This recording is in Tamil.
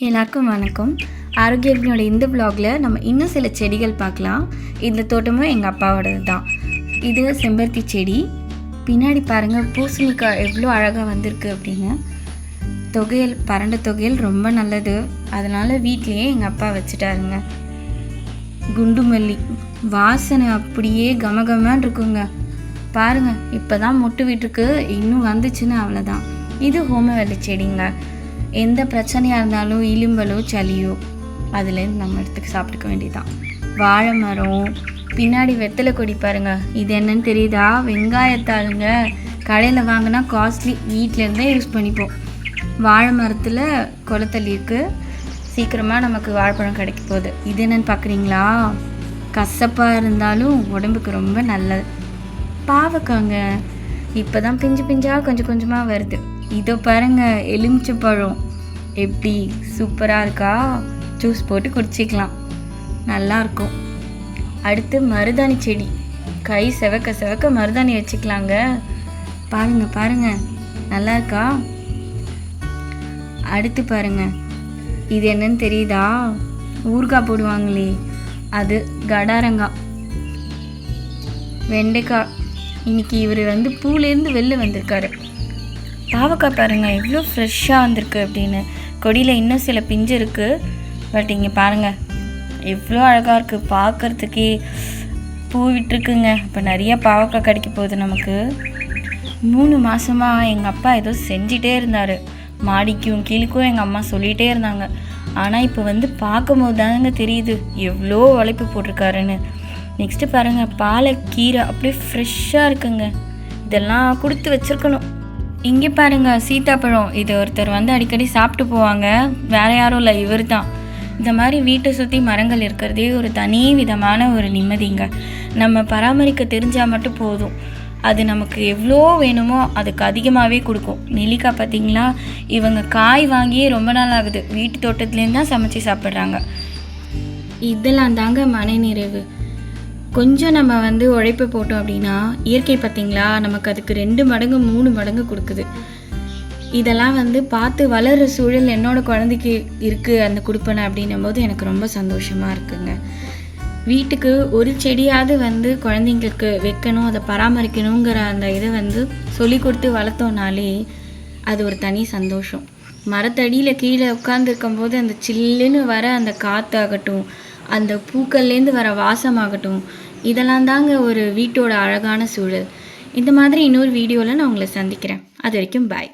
எல்லாருக்கும் வணக்கம். ஆரோக்கியத்தினோட இந்த விலாகில் நம்ம இன்னும் சில செடிகள் பார்க்கலாம். இந்த தோட்டமும் எங்கள் அப்பாவோடது தான். இது செம்பருத்தி செடி. பின்னாடி பாருங்கள், பூசணிக்காய் எவ்வளோ அழகாக வந்திருக்கு அப்படின்னு. தொகையல், பரண்ட தொகையல் ரொம்ப நல்லது. அதனால் வீட்லேயே எங்கள் அப்பா வச்சுட்டாருங்க. குண்டு மல்லி வாசனை அப்படியே கமகமான் இருக்குங்க. பாருங்கள், இப்போ தான் மொட்டு விட்டுருக்கு, இன்னும் வந்துச்சுன்னு அவ்வளோதான். இது ஹோமவல்லி செடிங்க. எந்த பிரச்சனையாக இருந்தாலும் இலும்பலோ சளியோ அதுலேருந்து நம்ம இடத்துக்கு சாப்பிட்டுக்க வேண்டியதுதான். வாழை மரம், பின்னாடி வெத்தலை கொடி பாருங்கள். இது என்னன்னு தெரியுதா? வெங்காயத்தாளுங்க. கடையில் வாங்கினா காஸ்ட்லி, வீட்டிலேருந்தே யூஸ் பண்ணிப்போம். வாழை மரத்தில் கொளத்தள்ளி இருக்குது. சீக்கிரமாக நமக்கு வாழைப்பழம் கிடைக்க போகுது. இது என்னென்னு பார்க்குறீங்களா? கசப்பாக இருந்தாலும் உடம்புக்கு ரொம்ப நல்லது. பாவக்காங்க, இப்போ தான் பிஞ்சு பிஞ்சாக கொஞ்சம் கொஞ்சமாக வருது. இதோ பாருங்கள், எலுமிச்சை பழம் எப்படி சூப்பராக இருக்கா. ஜூஸ் போட்டு குடிச்சிக்கலாம், நல்லாயிருக்கும். அடுத்து மருதாணி செடி. கை செவக்க செவக்க மருதாணி வச்சுக்கலாங்க. பாருங்கள் பாருங்கள், நல்லா இருக்கா? அடுத்து பாருங்கள், இது என்னன்னு தெரியுதா? ஊறுகாய் போடுவாங்களே, அது கடாரங்காய். வெண்டைக்காய். இன்னைக்கு இவர் பூலேருந்து வெளில வந்திருக்காரு. பாவக்காய் பாருங்கள், எவ்வளோ ஃப்ரெஷ்ஷாக வந்திருக்கு அப்படின்னு. கொடியில் இன்னும் சில பிஞ்சு இருக்குது. பட் இங்கே பாருங்கள், எவ்வளோ அழகாக இருக்குது பார்க்குறதுக்கே. பூ விட்டுருக்குங்க. இப்போ நிறைய பாவக்காய் கிடைக்க போகுது நமக்கு. 3 மாதமாக எங்கள் அப்பா ஏதோ செஞ்சிட்டே இருந்தார். மாடிக்கும் கீழுக்கும் எங்கள் அம்மா சொல்லிகிட்டே இருந்தாங்க. ஆனால் இப்போ பார்க்கும்போது தாங்க தெரியுது எவ்வளோ உழைப்பு போட்டிருக்காருன்னு. நெக்ஸ்ட்டு பாருங்கள், பாலக்கீரை அப்படியே ஃப்ரெஷ்ஷாக இருக்குங்க. இதெல்லாம் கொடுத்து வச்சுருக்கணும். இங்கே பாருங்கள், சீத்தாப்பழம். இது ஒருத்தர் அடிக்கடி சாப்பிட்டு போவாங்க. வேறு யாரும் இல்லை, இவர் தான். இந்த மாதிரி வீட்டை சுற்றி மரங்கள் இருக்கிறதே ஒரு தனி விதமான ஒரு நிம்மதிங்க. நம்ம பராமரிக்க தெரிஞ்சால் மட்டும் போதும். அது நமக்கு எவ்வளோ வேணுமோ அதுக்கு அதிகமாகவே கொடுக்கும். நெல்லிக்காய் பார்த்திங்களா, இவங்க காய் வாங்கியே ரொம்ப நாள் ஆகுது. வீட்டு தோட்டத்துலேருந்து தான் சமைச்சு சாப்பிட்றாங்க. இதெல்லாம் தாங்க மனநிறைவு. கொஞ்சம் நம்ம உழைப்பு போட்டோம் அப்படின்னா இயற்கை பார்த்திங்களா நமக்கு அதுக்கு 2 மடங்கு 3 மடங்கு கொடுக்குது. இதெல்லாம் பார்த்து வளர்கிற சூழல் என்னோடய குழந்தைக்கு இருக்குது. அந்த கொடுப்பனை அப்படின்னும் போது எனக்கு ரொம்ப சந்தோஷமாக இருக்குங்க. வீட்டுக்கு ஒரு செடியாவது குழந்தைங்களுக்கு வைக்கணும், அதை பராமரிக்கணுங்கிற அந்த இதை சொல்லி கொடுத்து வளர்த்தோன்னாலே அது ஒரு தனி சந்தோஷம். மரத்தடியில் கீழே உட்காந்துருக்கும்போது அந்த சில்லுன்னு வர அந்த காற்றாகட்டும், அந்த பூக்கள்லேருந்து வர வாசமாகட்டும், இதெல்லாம் தாங்க ஒரு வீட்டோட அழகான சூழல். இந்த மாதிரி இன்னொரு வீடியோவில் நான் உங்களை சந்திக்கிறேன். அது வரைக்கும் பாய்.